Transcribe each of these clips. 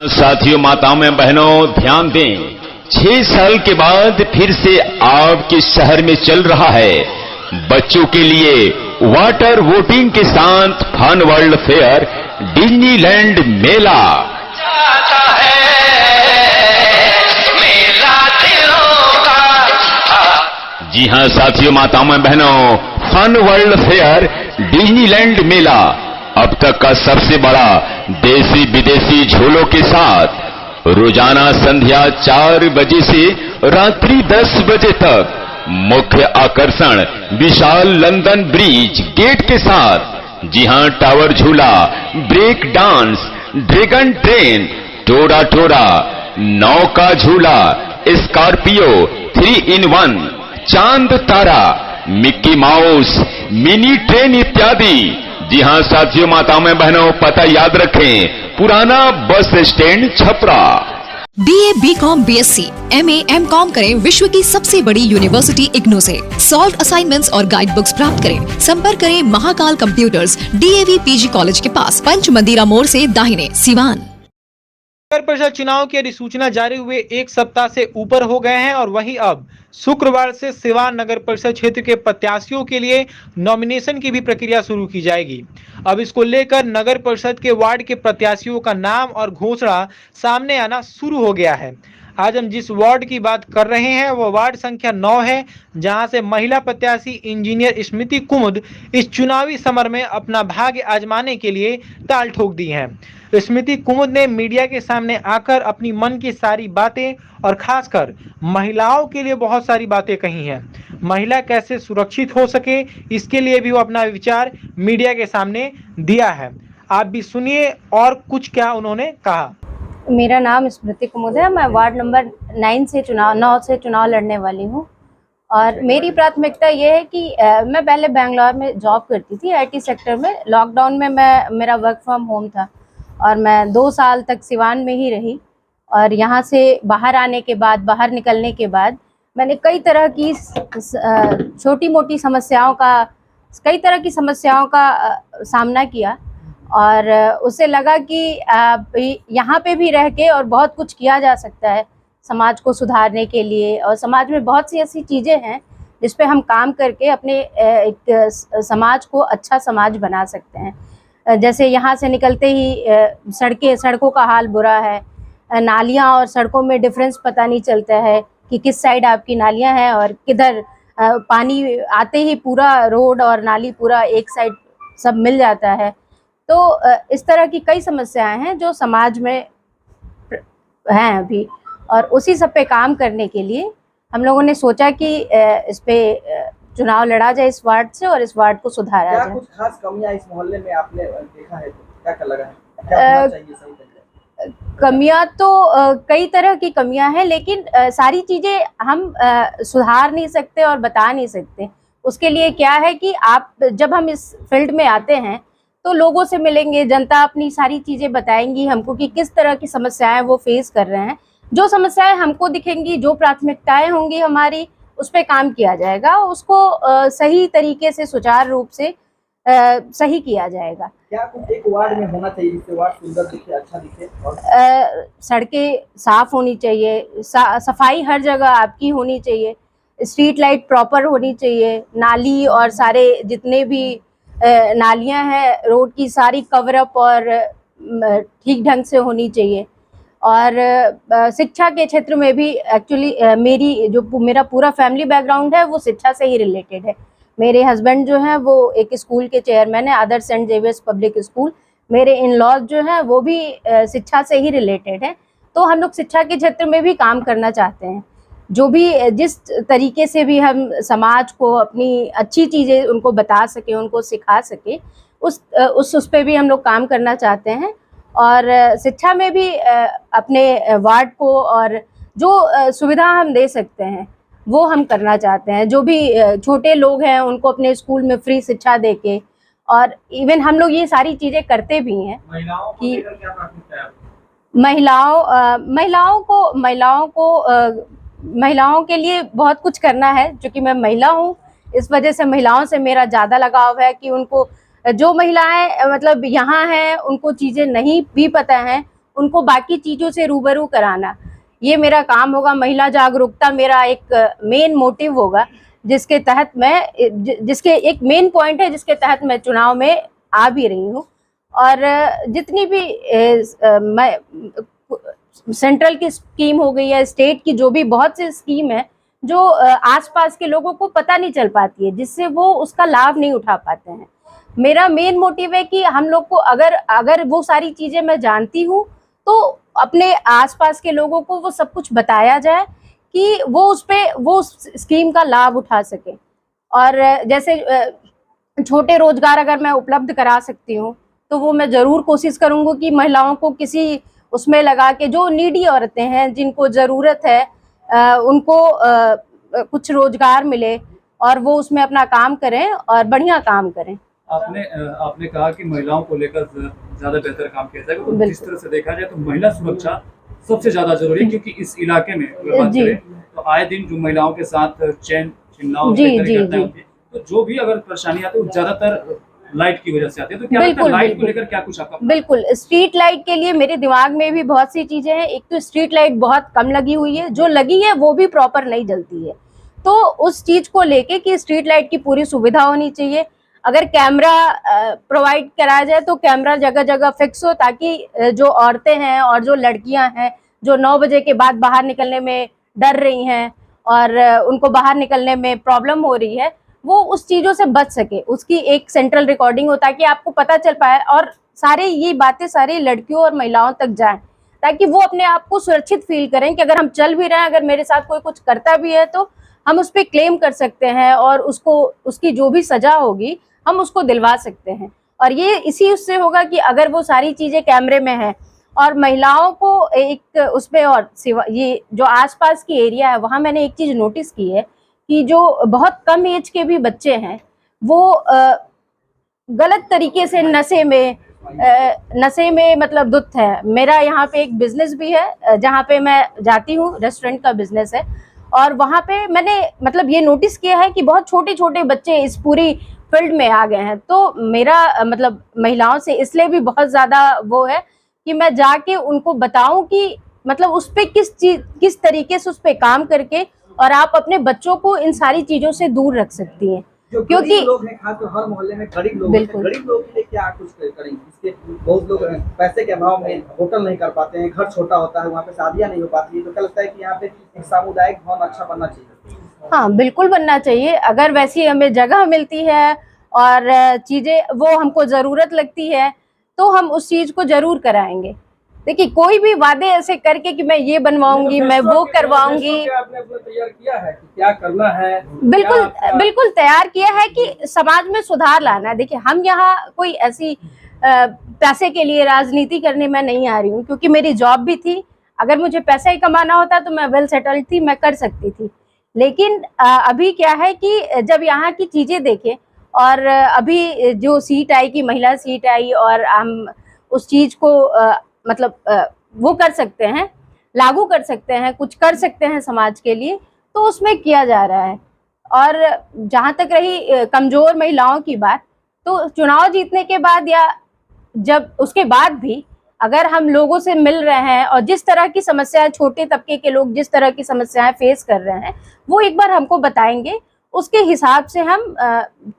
साथियों, माताओं बहनों, ध्यान दें। 6 साल के बाद फिर से आपके शहर में चल रहा है बच्चों के लिए वाटर वोटिंग के साथ फन वर्ल्ड फेयर डिज्नीलैंड मेला। जाता है मेला दिलों का। जी हां साथियों, माताओं बहनों, फन वर्ल्ड फेयर डिज्नीलैंड मेला अब तक का सबसे बड़ा देसी विदेशी झूलों के साथ रोजाना संध्या 4 बजे से रात्रि 10 बजे तक मुख्य आकर्षण विशाल लंदन ब्रिज गेट के साथ। जी हां, टावर झूला, ब्रेक डांस, ड्रैगन ट्रेन, टोरा टोरा, नौका झूला, स्कॉर्पियो 3 in 1, चांद तारा, मिक्की माउस, मिनी ट्रेन इत्यादि। जी हां साथियों, माताओं बहनों, पता याद रखें, पुराना bus stand Chhapra. BA, BCom, BSc, MA, MCom करें विश्व की सबसे बड़ी यूनिवर्सिटी इग्नू से। सॉल्व असाइनमेंट्स और गाइड बुक्स प्राप्त करें। संपर्क करें Mahakal computers, DAV PG college के पास, पंच मंदिरा मोड़ से दाहिने, सिवान। नगर परिषद चुनाव की अधिसूचना जारी हुए 1 सप्ताह से ऊपर हो गए हैं और वहीं अब शुक्रवार से सिवान नगर परिषद क्षेत्र के प्रत्याशियों के लिए नॉमिनेशन की भी प्रक्रिया शुरू की जाएगी। अब इसको लेकर नगर परिषद के वार्ड के प्रत्याशियों का नाम और घोषणा सामने आना शुरू हो गया है। आज हम जिस वार्ड की बात कर रहे हैं वो वार्ड संख्या 9 है, जहां से महिला प्रत्याशी इंजीनियर स्मृति कुमुद इस चुनावी समर में अपना भाग्य आजमाने के लिए ताल ठोक दी हैं। स्मृति कुमुद ने मीडिया के सामने आकर अपनी मन की सारी बातें और खासकर महिलाओं के लिए बहुत सारी बातें कही हैं। महिला कैसे सुरक्षित हो सके, इसके लिए भी वो अपना विचार मीडिया के सामने दिया है। आप भी सुनिए और कुछ क्या उन्होंने कहा। मेरा नाम स्मृति कुमुद है। मैं वार्ड नंबर 9 से चुनाव लड़ने वाली हूँ और मेरी प्राथमिकता ये है कि मैं पहले बेंगलोर में जॉब करती थी IT सेक्टर में। लॉकडाउन में मेरा वर्क फ्रॉम होम था और मैं 2 साल तक सिवान में ही रही और यहाँ से बाहर निकलने के बाद मैंने कई तरह की छोटी मोटी समस्याओं का सामना किया और उससे लगा कि यहाँ पे भी रह के और बहुत कुछ किया जा सकता है समाज को सुधारने के लिए। और समाज में बहुत सी ऐसी चीज़ें हैं जिस पे हम काम करके अपने एक समाज को अच्छा समाज बना सकते हैं। जैसे यहाँ से निकलते ही सड़कों का हाल बुरा है। नालियाँ और सड़कों में डिफरेंस पता नहीं चलता है कि किस साइड आपकी नालियाँ हैं और किधर पानी आते ही पूरा रोड और नाली पूरा एक साइड सब मिल जाता है। तो इस तरह की कई समस्याएं हैं जो समाज में हैं अभी, और उसी सब पे काम करने के लिए हम लोगों ने सोचा कि इस पे चुनाव लड़ा जाए इस वार्ड से और इस वार्ड को सुधारा जाए। कुछ खास कमियां इस मोहल्ले में आपने देखा है तो क्या लगा है, क्या होना चाहिए सही तरीके? कमियां तो कई तरह की कमियां हैं, लेकिन सारी चीजें हम सुधार नहीं सकते और बता नहीं सकते। उसके लिए क्या है कि जब हम इस फील्ड में आते हैं तो लोगों से मिलेंगे, जनता अपनी सारी चीजें बताएंगी हमको कि किस तरह की समस्याएं वो फेस कर रहे हैं। जो समस्याएं हमको दिखेंगी, जो प्राथमिकताएं होंगी हमारी, उस पे काम किया जाएगा, उसको सही तरीके से सुचारू रूप से सही किया जाएगा। क्या कुछ एक वार्ड में होना चाहिए जिससे वार्ड सुंदर दिखे, अच्छा दिखे? और सड़कें साफ होनी चाहिए, सफाई हर जगह आपकी होनी चाहिए, स्ट्रीट लाइट प्रॉपर होनी चाहिए, नाली और सारे जितने भी नालियां हैं रोड की सारी कवर अप और ठीक ढंग से होनी चाहिए। और शिक्षा के क्षेत्र में भी एक्चुअली मेरा पूरा फैमिली बैकग्राउंड है वो शिक्षा से ही रिलेटेड है। मेरे हस्बैंड जो हैं वो एक स्कूल के चेयरमैन है, आदर्श सेंट जेवियर्स पब्लिक स्कूल। मेरे इन लॉज जो हैं वो भी शिक्षा से ही रिलेटेड है। तो हम लोग शिक्षा के क्षेत्र में भी काम करना चाहते हैं। जो भी जिस तरीके से भी हम समाज को अपनी अच्छी चीज़ें उनको बता सके, उनको सिखा सके, उस पे भी हम लोग काम करना चाहते हैं। और शिक्षा में भी अपने वार्ड को और जो सुविधा हम दे सकते हैं वो हम करना चाहते हैं। जो भी छोटे लोग हैं उनको अपने स्कूल में फ्री शिक्षा देके, और इवन हम लोग ये सारी चीज़ें करते भी हैं कि महिलाओं के लिए बहुत कुछ करना है। क्योंकि मैं महिला हूँ, इस वजह से महिलाओं से मेरा ज़्यादा लगाव है कि उनको जो महिलाएं मतलब यहाँ हैं उनको चीज़ें नहीं भी पता हैं उनको बाकी चीज़ों से रूबरू कराना, ये मेरा काम होगा। महिला जागरूकता मेरा एक मेन मोटिव होगा, जिसके तहत मैं जिसके एक मेन पॉइंट है जिसके तहत मैं चुनाव में आ भी रही हूँ। और जितनी भी मैं सेंट्रल की स्कीम हो गई है, स्टेट की जो भी बहुत सी स्कीम है जो आसपास के लोगों को पता नहीं चल पाती है, जिससे वो उसका लाभ नहीं उठा पाते हैं। मेरा मेन मोटिव है कि हम लोग को अगर वो सारी चीजें मैं जानती हूँ तो अपने आसपास के लोगों को वो सब कुछ बताया जाए कि वो स्कीम का लाभ उठा सके। और जैसे छोटे रोजगार अगर मैं उपलब्ध करा सकती हूँ तो वो मैं जरूर कोशिश करूंगी कि महिलाओं को किसी उसमें लगा के, जो नीडी औरतें हैं जिनको जरूरत है उनको कुछ रोजगार मिले और वो उसमें अपना काम करें और बढ़िया काम करें। आपने कहा कि महिलाओं को लेकर ज्यादा बेहतर काम किया जाएगा, तो जिस तरह से देखा जाए तो महिला सुरक्षा सबसे ज्यादा जरूरी है, क्योंकि इस इलाके में अगर बात करें तो आए दिन जो महिलाओं के साथ चैन छिनना तो जो भी अगर परेशानी आती है वो ज्यादातर लाइट की वजह से आती है। तो क्या लगता है लाइट को लेकर क्या कुछ आपका? बिल्कुल, स्ट्रीट लाइट के लिए मेरे दिमाग में भी बहुत सी चीजें हैं। एक तो स्ट्रीट लाइट बहुत कम लगी हुई है, जो लगी है वो भी प्रॉपर नहीं जलती है, तो उस चीज को लेके कि स्ट्रीट लाइट की पूरी सुविधा होनी चाहिए। अगर कैमरा प्रोवाइड कराया जाए तो कैमरा जगह जगह फिक्स हो, ताकि जो औरतें हैं और जो लड़कियां हैं जो 9 बजे के बाद बाहर निकलने में डर रही हैं और उनको बाहर निकलने में प्रॉब्लम हो रही है, वो उस चीजों से बच सके। उसकी एक सेंट्रल रिकॉर्डिंग हो ताकि आपको पता चल पाए और सारे ये बातें सारी लड़कियों और महिलाओं तक जाएं, ताकि वो अपने आप को सुरक्षित फील करें कि अगर हम चल भी रहे हैं, अगर मेरे साथ कोई कुछ करता भी है तो हम उस पर क्लेम कर सकते हैं और उसकी जो भी सजा होगी हम उसको दिलवा सकते हैं। और ये इसी उससे होगा कि अगर वो सारी चीजें कैमरे में हैं और महिलाओं को एक उसमें, और ये जो आसपास की एरिया है वहाँ मैंने एक चीज नोटिस की है कि जो बहुत कम एज के भी बच्चे हैं वो गलत तरीके से नशे में मतलब धुत है। मेरा यहाँ पे एक बिजनेस भी है जहाँ पे मैं जाती हूँ, रेस्टोरेंट का बिजनेस है, और वहाँ पे मैंने मतलब ये नोटिस किया है कि बहुत छोटे छोटे बच्चे इस पूरी फील्ड में आ गए हैं। तो मेरा मतलब महिलाओं से इसलिए भी बहुत ज़्यादा वो है कि मैं जाके उनको बताऊं कि मतलब उस पर किस तरीके से उस पर काम करके और आप अपने बच्चों को इन सारी चीज़ों से दूर रख सकती हैं। क्योंकि लोग हैं, खास तो हर मोहल्ले में गरीब लोग हैं, गरीब लोगों के लिए क्या कुछ करेंगे? इसके बहुत लोग पैसे के अभाव में होटल नहीं कर पाते हैं, घर छोटा होता है, वहाँ पे शादियाँ नहीं हो पाती है, तो क्या लगता है कि यहाँ पे एक सामुदायिक भवन अच्छा बनना चाहिए? हाँ, बिल्कुल बनना चाहिए। अगर वैसी हमें जगह मिलती है और चीज़ें वो हमको ज़रूरत लगती है तो हम उस चीज़ को ज़रूर कराएंगे। देखिए, कोई भी वादे ऐसे करके कि मैं ये बनवाऊंगी, मैं वो करवाऊंगी, आपने अपना तैयार किया है कि क्या करना है? बिल्कुल तैयार किया है कि समाज में सुधार लाना है। देखिए, हम यहाँ कोई ऐसी पैसे के लिए राजनीति करने में नहीं आ रही हूँ, क्योंकि मेरी जॉब भी थी। अगर मुझे पैसा ही कमाना होता तो मैं वेल सेटल्ड थी, मैं कर सकती थी। लेकिन अभी क्या है कि जब यहाँ की चीजें देखें और अभी जो सीट आई कि महिला सीट आई और हम उस चीज को मतलब वो कर सकते हैं, लागू कर सकते हैं, कुछ कर सकते हैं समाज के लिए, तो उसमें किया जा रहा है। और जहाँ तक रही कमजोर महिलाओं की बात, तो चुनाव जीतने के बाद या जब उसके बाद भी अगर हम लोगों से मिल रहे हैं और जिस तरह की समस्याएं छोटे तबके के लोग जिस तरह की समस्याएं फेस कर रहे हैं वो एक बार हमको बताएंगे, उसके हिसाब से हम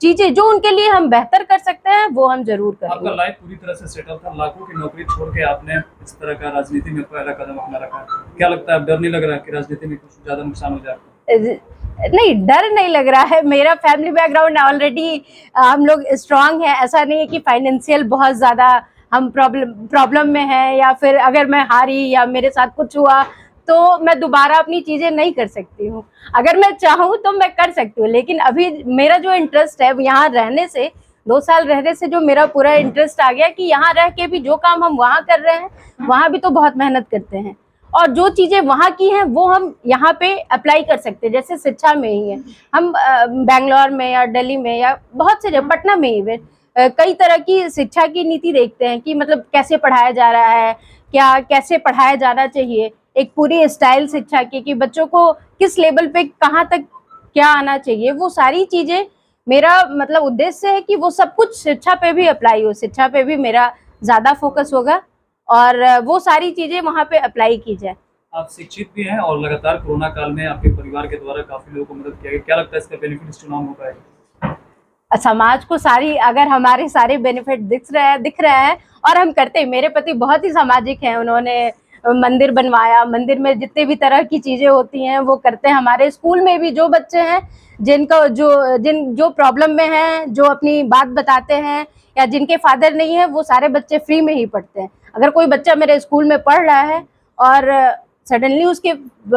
चीजें जो उनके लिए हम बेहतर कर सकते हैं वो हम जरूर करेंगे। आपका लाइफ पूरी तरह से सेटल था, लाखों की नौकरी छोड़ के आपने इस तरह का राजनीति में पहला कदम अपना रखा, क्या लगता है डर नहीं लग रहा है कि राजनीति में कुछ ज्यादा नुकसान हो जाए? नहीं, डर नहीं लग रहा है। मेरा फैमिली बैकग्राउंड ऑलरेडी हम लोग स्ट्रांग है। ऐसा नहीं है कि फाइनेंशियल बहुत ज्यादा हम प्रॉब्लम में है या फिर अगर मैं हारी या मेरे साथ कुछ हुआ तो मैं दोबारा अपनी चीजें नहीं कर सकती हूँ। अगर मैं चाहूँ तो मैं कर सकती हूँ, लेकिन अभी मेरा जो इंटरेस्ट है यहाँ रहने से, 2 साल रहने से जो मेरा पूरा इंटरेस्ट आ गया कि यहाँ रह के भी जो काम हम वहाँ कर रहे हैं वहाँ भी तो बहुत मेहनत करते हैं और जो चीजें वहाँ की हैं वो हम यहाँ पे अप्लाई कर सकते हैं। जैसे शिक्षा में ही है, हम बेंगलोर में या दिल्ली में या बहुत से पटना में ही कई तरह की शिक्षा की नीति देखते हैं कि मतलब कैसे पढ़ाया जा रहा है, क्या कैसे पढ़ाया जाना चाहिए, एक पूरी स्टाइल शिक्षा की कि बच्चों को किस लेवल पे कहाँ तक क्या आना चाहिए। वो सारी चीजें मेरा मतलब उद्देश्य है कि वो सब कुछ शिक्षा पे भी अप्लाई हो, शिक्षा पे भी मेरा ज़्यादा फोकस होगा और वो सारी चीजें वहाँ पे अप्लाई की जाए। आप शिक्षित भी हैं और लगातार कोरोना काल में आपके परिवार के द्वारा काफी लोगों को मदद किया गया, क्या लगता है इसका बेनिफिट इस चुनाव में हो पाएगा? समाज को सारी अगर हमारे सारे बेनिफिट दिख रहे हैं और हम करते हैं। मेरे पति बहुत ही सामाजिक हैं, उन्होंने मंदिर बनवाया, मंदिर में जितने भी तरह की चीजें होती हैं वो करते हैं। हमारे स्कूल में भी जो बच्चे हैं जिनका जो प्रॉब्लम में हैं, जो अपनी बात बताते हैं या जिनके फादर नहीं है, वो सारे बच्चे फ्री में ही पढ़ते हैं। अगर कोई बच्चा मेरे स्कूल में पढ़ रहा है और सडनली उसके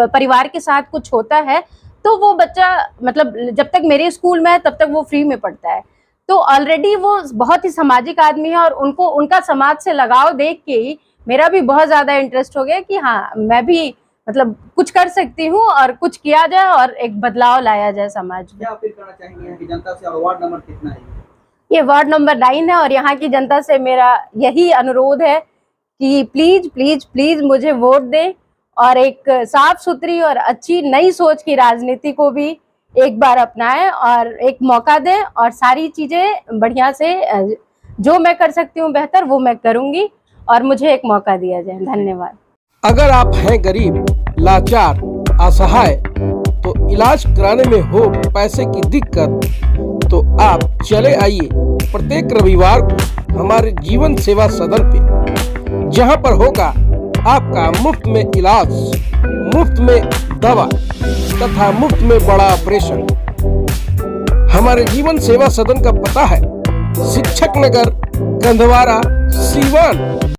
परिवार के साथ कुछ होता है तो वो बच्चा मतलब जब तक मेरे स्कूल में है तब तक वो फ्री में पढ़ता है। तो ऑलरेडी वो बहुत ही सामाजिक आदमी है और उनको उनका समाज से लगाव देख के ही मेरा भी बहुत ज्यादा इंटरेस्ट हो गया कि हाँ मैं भी मतलब कुछ कर सकती हूँ और कुछ किया जाए और एक बदलाव लाया जाए समाज में। क्या अपील करना चाहेंगे यहाँ की जनता से और वार्ड नंबर कितना है? ये वार्ड नंबर 9 है और यहाँ की जनता से मेरा यही अनुरोध है कि प्लीज प्लीज प्लीज मुझे वोट दें और एक साफ सुथरी और अच्छी नई सोच की राजनीति को भी एक बार अपनाएं और एक मौका दें और सारी चीजें बढ़िया से जो मैं कर सकती हूँ बेहतर वो मैं करूंगी और मुझे एक मौका दिया जाए। धन्यवाद। अगर आप हैं गरीब, लाचार, असहाय तो इलाज कराने में हो पैसे की दिक्कत तो आप चले आइए प्रत्येक रविवार को हमारे जीवन सेवा सदन पे, जहां पर होगा आपका मुफ्त में इलाज, मुफ्त में दवा तथा मुफ्त में बड़ा ऑपरेशन। हमारे जीवन सेवा सदन का पता है शिक्षक नगर, गंधवारा, सीवान।